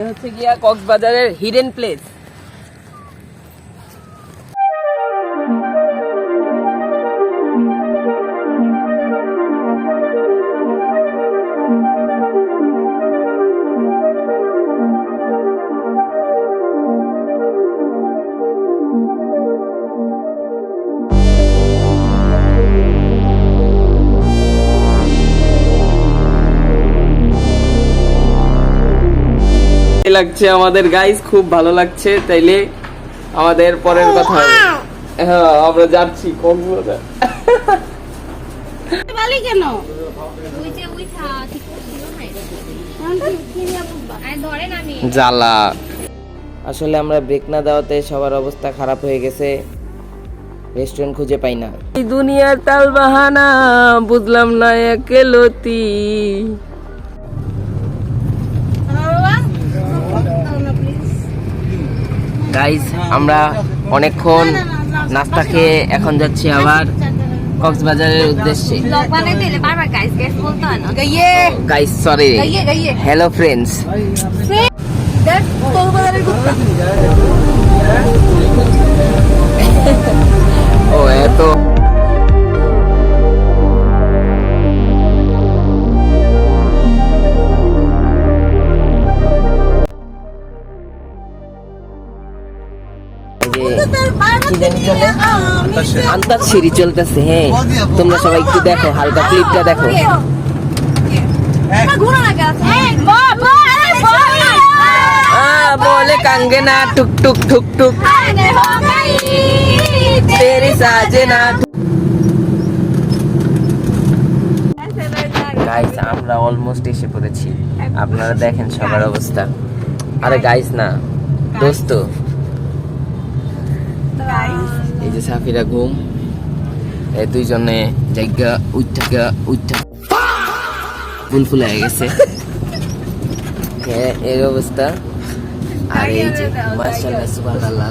হচ্ছে গিয়া কক্সবাজারের হিডেন প্লেস। লাগছে আমাদের গাইস, খুব ভালো লাগছে। তাইলে আমাদের পরের কথা হবে। হ্যাঁ, আমরা যাচ্ছি কক্সবাজার। বালি কেন জ্বালা। আসলে আমরা ব্রেক না দেওয়াতে সবার অবস্থা খারাপ হয়ে গেছে, রেস্টুরেন্ট খুঁজে পাই না। এই দুনিয়ার তাল বাহানা বুঝলাম না একেলতি। গাইস, আমরা অনেকক্ষণ নাস্তা খেয়ে এখন যাচ্ছি আবার কক্সবাজারের উদ্দেশ্যে। Guys sorry, hello friends. ও এত আন্তাক্ষরী চলতেছে। হ্যাঁ, তোমরা সবাই একটু দেখো, হালকা ক্লিপটা দেখো। बोले कंगना टुक टुक टुक टुक तेरी साजना। গাইস, আমরা অলমোস্ট এসে পড়েছি। আপনারা দেখেন সবার অবস্থা। আরে গাইস না, দোস্ত, এই যে সাফিরা ঘুম, এই দুইজনে জায়গা উঠা ফুলফুল হয়ে গেছে। হ্যাঁ, এই অবস্থা। আর এই যে মাশাআল্লাহ সুবহানাল্লাহ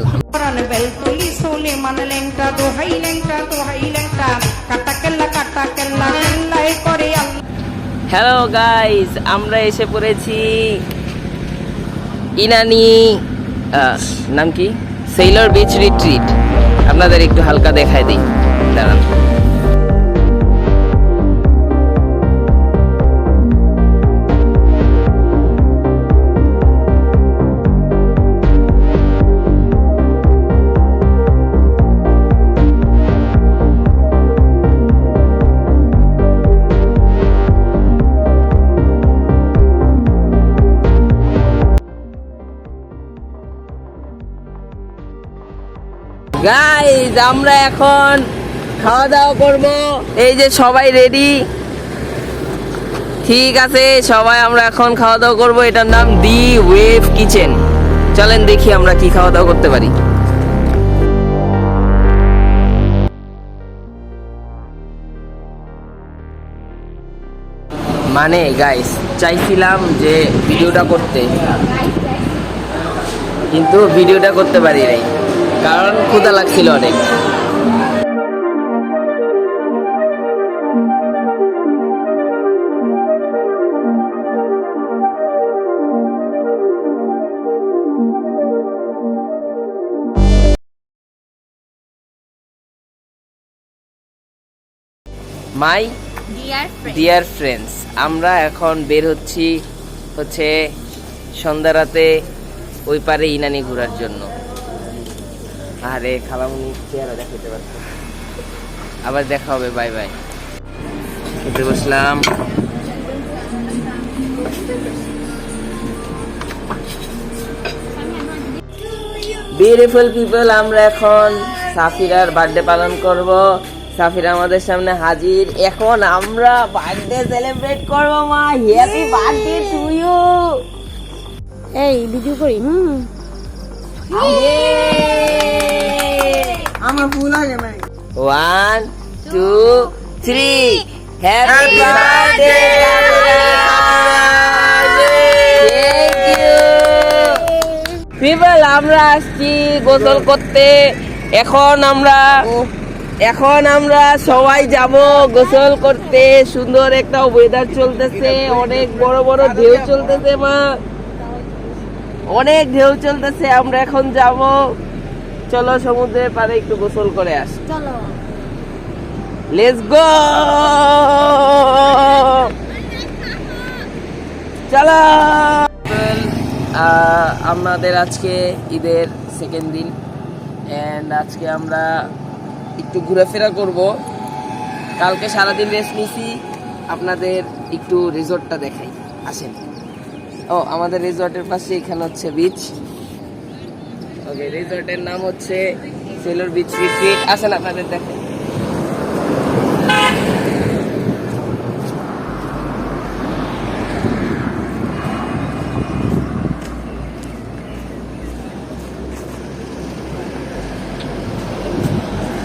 হ্যালো গাইস, আমরা এসে পড়েছি ইনানি, নাম কি, সেলর বিচ রিট্রিট। আপনাদের একটু হালকা দেখায় দিই, দাঁড়ান। গাইস, আমরা এখন খাওয়া দাওয়া করব। এই যে সবাই রেডি, ঠিক আছে সবাই, আমরা এখন খাওয়া দাওয়া করব। এটার নাম দি ওয়েভ কিচেন। চলেন দেখি আমরা কি খাওয়া দাওয়া করতে পারি। মানে গাইস, চাইছিলাম যে ভিডিওটা করতে, কিন্তু ভিডিওটা করতে পারি নাই, কারণ ক্ষুধা লাগছিল অনেক। মাই ডিয়ার ফ্রেন্ডস, আমরা এখন বের হচ্ছে সন্ধ্যা রাতে ওই পারে ইনানি ঘোরার জন্য। আরে খালামুনি চেহারা দেখাতে পারতো। আবার দেখা হবে, বাই বাই। খেতে বসলাম। বিউটিফুল পিপল, আমরা এখন সাফিরার বার্থডে পালন করব। সাফিরা আমাদের সামনে হাজির। এখন আমরা বার্থডে সেলিব্রেট করব। মা, হ্যাপি বার্থডে টু ইউ। এই ভিডিও করি। আমরা ফুল আগে নাই। 1 2 3 হ্যাপি বার্থডে। পিপল, আমরা আসছি গোসল করতে। এখন আমরা সবাই যাব গোসল করতে। সুন্দর একটা ওয়েদার চলতেছে, অনেক বড় বড় ঢেউ চলতেছে। মা, অনেক ঢেউ চলতেছে, আমরা এখন যাব। চলো সমুদ্রের পাড়ে একটু গোসল করে আসি। চলো লেটস গো, চলো। আমাদের আজকে ঈদের সেকেন্ড দিন, এন্ড আজকে আমরা একটু ঘোরাফেরা করব। কালকে সারাদিন রেস্ট নিছি, আপনাদের একটু রিসোর্টটা দেখাই, আসেন। ও, আমাদের রিসোর্টের পাশে এখানে হচ্ছে বিচ। ওকে, রিসোর্টের নাম হচ্ছে সেলর বিচ রিট্রিট। আসেন আপনাদের দেখাই।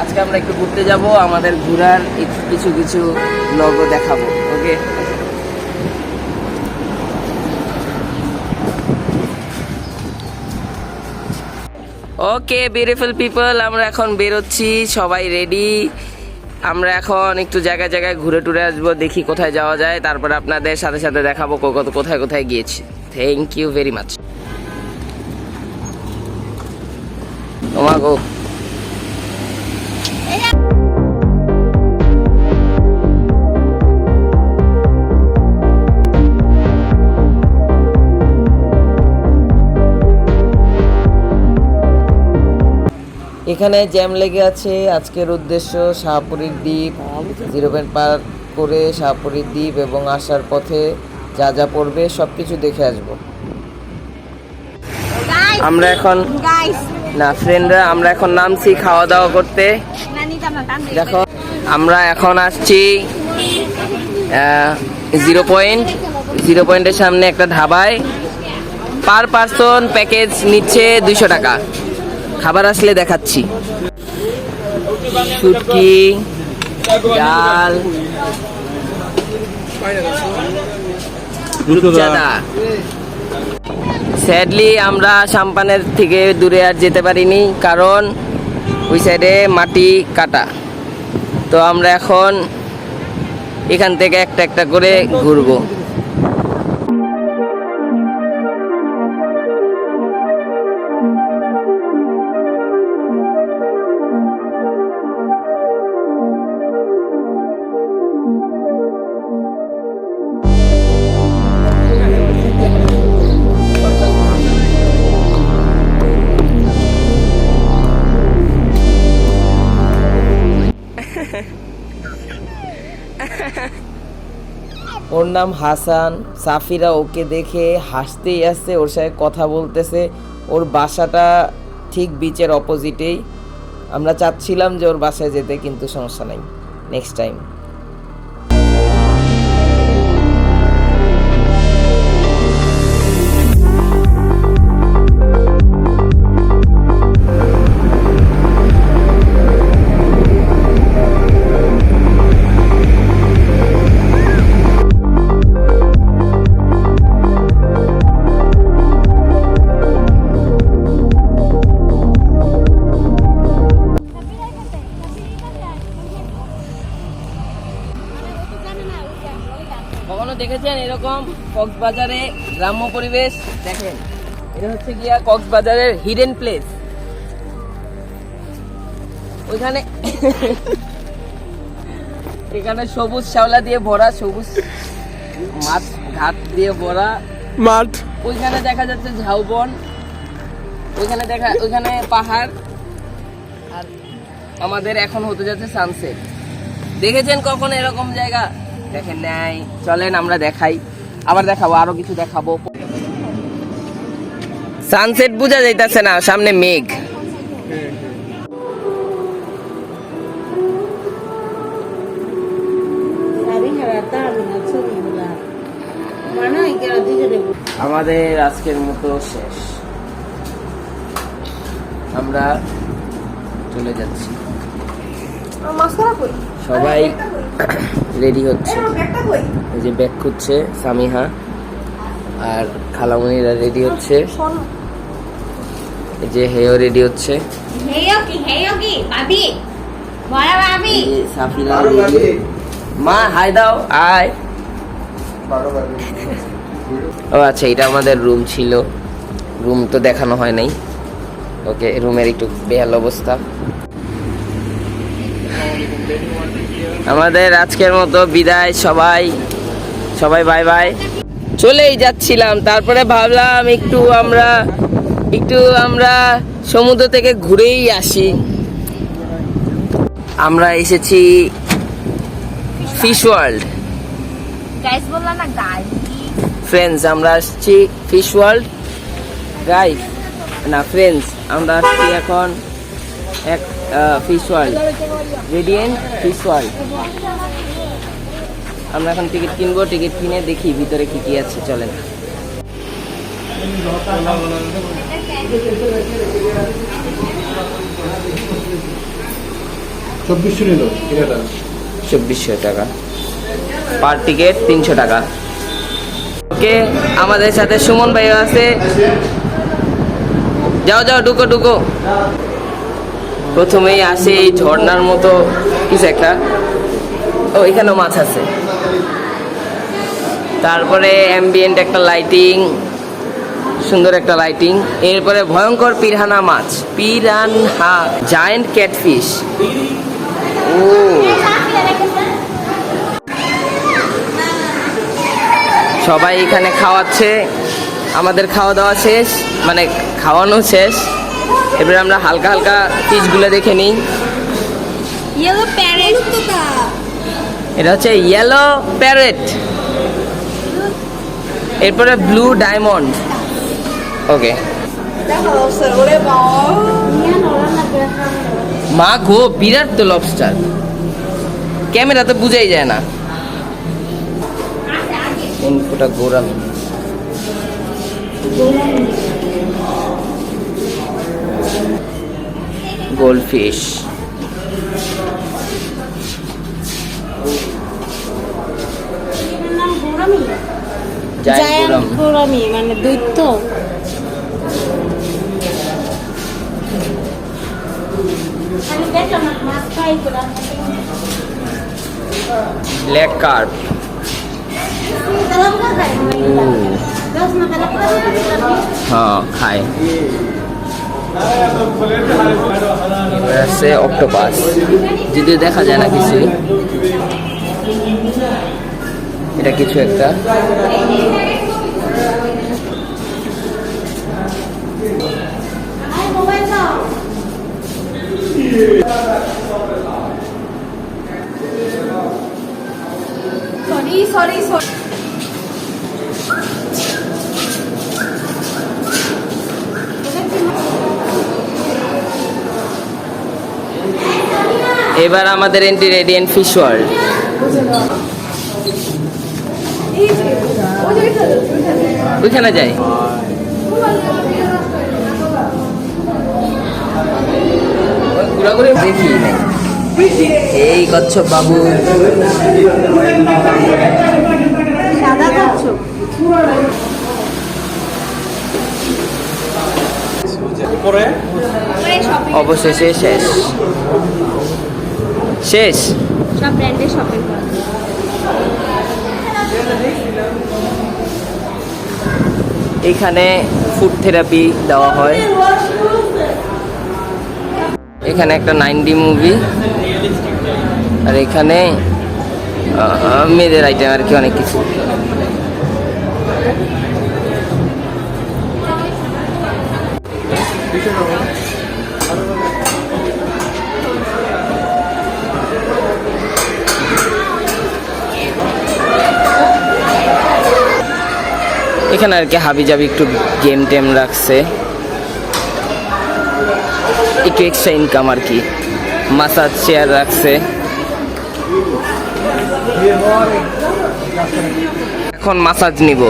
আজকে আমরা একটু ঘুরতে যাব, আমাদের ঘোরার কিছু কিছু লগো দেখাবো। ওকে, ওকে বিউটিফুল পিপল, আমরা এখন বেরোচ্ছি, সবাই রেডি। আমরা এখন একটু জায়গায় জায়গায় ঘুরে টুরে আসবো, দেখি কোথায় যাওয়া যায়, তারপর আপনাদের সাথে সাথে দেখাবো কোথায় কোথায় গিয়েছি। Thank you very much. তোমাকে এখানে জ্যাম লেগে আছে। আজকের উদ্দেশ্য শাহপুরীর দ্বীপ, 0 পয়েন্ট পার করে শাহপুরীর দ্বীপ এবং আসার পথে যা যা পড়বে সবকিছু দেখে আসব। আমরা এখন না ফ্রেন্ডরা, আমরা এখন নামছি খাওয়া দাওয়া করতে। দেখো, আমরা এখন আসছি 0 পয়েন্টের সামনে একটা ধাবায়। পার পার্সন প্যাকেজ নিচ্ছে 200 টাকা। খাবার আসলে দেখাচ্ছি। শুটকি, ডাল, রূপচাঁদা। স্যাডলি আমরা সাম্পানের থেকে দূরে আর যেতে পারিনি, কারণ ওই সাইডে মাটি কাটা। তো আমরা এখন এখান থেকে একটা একটা করে ঘুরবো। ওর নাম হাসান। সাফিরা ওকে দেখে হাসতেই আসছে, ওর সাথে কথা বলতেছে। ওর বাসাটা ঠিক বিচের অপোজিটেই। আমরা চাচ্ছিলাম যে ওর বাসায় যেতে, কিন্তু সমস্যা নাই, নেক্সট টাইম। কখনো দেখেছেন এরকম কক্সবাজারে গ্রাম্য পরিবেশ? দেখেন, এটা হচ্ছে গিয়া কক্সবাজারের হিডেন প্লেস। ওইখানে এখানে সবুজ শ্যাওলা দিয়ে ভরা, সবুজ মাঠ ঘাট দিয়ে ভরা মাঠ। ওইখানে দেখা যাচ্ছে ঝাউবন, ওইখানে পাহাড়, আর আমাদের এখন হতে যাচ্ছে সানসেট। দেখেছেন কখন এরকম জায়গা? দেখেন নাই। চলেন আমরা দেখাই, আবার দেখাবো, আরো কিছু দেখাবো। সানসেট বোঝা যাইতাছে না, সামনে মেঘ। আমাদের আজকের মতো শেষ, আমরা চলে যাচ্ছি। সবাই রেডি হচ্ছে, এই যে ব্যাগ খুঁজছে সামিহা, আর খালামণিরা রেডি হচ্ছে, এই যে হেও রেডি হচ্ছে, সাফিলা রেডি। মা হাই দাও, আয়। ও আচ্ছা, এটা আমাদের রুম ছিল। রুম তো দেখানো হয় নাই। ওকে, রুমের একটু বেহাল অবস্থা। আমাদের আজকের মতো বিদায়, সবাই বাই বাই। চলেই যাচ্ছিলাম, তারপরে ভাবলাম একটু আমরা সমুদ্র থেকে ঘুরেই আসি। আমরা এসেছি ফিশ ওয়ার্ল্ড। গাইস বললাম না গাইস। ফ্রেন্ডস, আমরা আসছি ফিশ ওয়ার্ল্ড। গাইস না ফ্রেন্ডস, আমরা আসছি এখন এক fish world, radiant fish world. আমরা এখন টিকিট কিনবো, টিকিট কিনে দেখি ভিতরে কি কি আছে। চলেন। $2400 টাকা পার টিকিট, 300 টাকা। ওকে, আমাদের সাথে সুমন ভাই আছে। যাও ঢুকো। প্রথমেই আসে এই ঝর্ণার মতো কিছু একটা। ও, এখানেও মাছ আছে। তারপরে অ্যাম্বিয়েন্ট একটা লাইটিং, সুন্দর একটা লাইটিং। এরপরে ভয়ঙ্কর পিরানহা মাছ, জায়ান্ট ক্যাটফিশ। ও, সবাই এখানে খাওয়াচ্ছে। আমাদের খাওয়া দাওয়া শেষ, মানে খাওয়ানো শেষ। এবারে আমরা হালকা হালকা ফিশগুলো দেখে নিই। ইয়েলো প্যারেট, এটা হচ্ছে ইয়েলো প্যারেট। এরপরে ব্লু ডায়মন্ড। ওকে, মা গো, বিরাট তো লবস্টার। ক্যামেরা তো বুঝাই যায় না। ইনফোটা গোরাম, গোল্ডফিশ। জায়ান্ট গোরামি মানে দৈত্য। Black carp. হ্যাঁ, খায়। এবার আছে অক্টোপাস, যদিও দেখা যায় না কিছুই। এটা কিছু একটা। সরি এবার আমাদের এন্ট্রি রেডিয়েন্ট ফিশ ওয়ার্ল্ড। ওইখানে যাই। ঘোরাঘুরি দেখি। এই কচ্ছপ বাবু, সাদা কচ্ছপ। অবশেষে শেষ। সব ব্র্যান্ডের শপিং করা। এখানে ফুড থেরাপি দেওয়া হয়। এখানে একটা 9D মুভি, আর এখানে মেয়েদের আইটেম আর কি অনেক কিছু। এখানে আর কি হাবি জাবি একটু গেম টেম রাখছে, একটু এক্সট্রা ইনকাম আর কি। মাসাজ চেয়ার রাখছে। এখন মাসাজ নিব।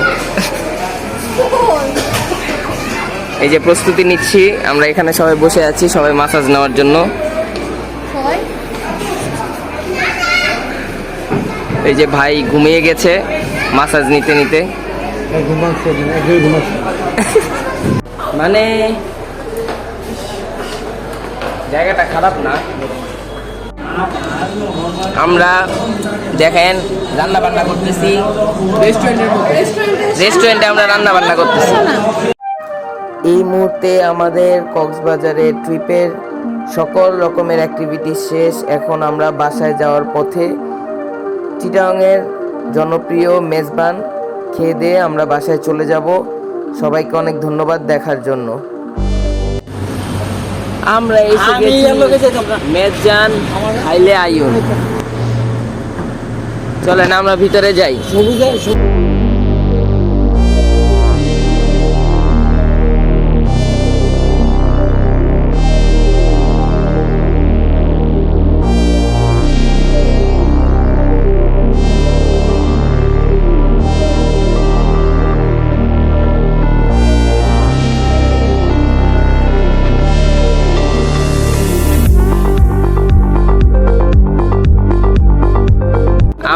এই যে প্রস্তুতি নিচ্ছি আমরা, এখানে সবাই বসে আছি, সবাই মাসাজ নেওয়ার জন্য। এই যে ভাই ঘুমিয়ে গেছে মাসাজ নিতে নিতে। মানে জায়গাটা খারাপ না। আমরা দেখেন রান্না বান্না করতেছি, রেস্টুরেন্টে আমরা রান্না বান্না করতেছি। এই মুহূর্তে আমাদের কক্সবাজারের ট্রিপের সকল রকমের অ্যাক্টিভিটি শেষ। এখন আমরা বাসায় যাওয়ার পথে। চিটাগাংয়ের জনপ্রিয় মেজবান খেয়ে দিয়ে আমরা বাসায় চলে যাব। সবাইকে অনেক ধন্যবাদ দেখার জন্য। আমরা এসে গেছি মেজবান হাইলে আইয়ুন। চলেন আমরা ভিতরে যাই।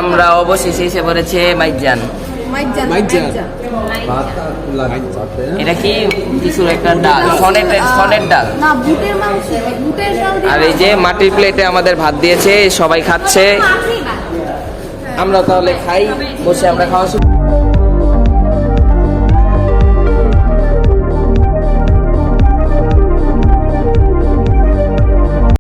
আমরা অবশেষে এসে পড়েছে মাইজান। এটা কি কিছু একটা ডাল, সনের ডাল। না, বুটের মাংস, বুটের ডাল দিয়ে। আর এই যে মাটির প্লেটে আমাদের ভাত দিয়েছে, সবাই খাচ্ছে। আমরা তাহলে খাই, বসে আমরা খাওয়া শুরু।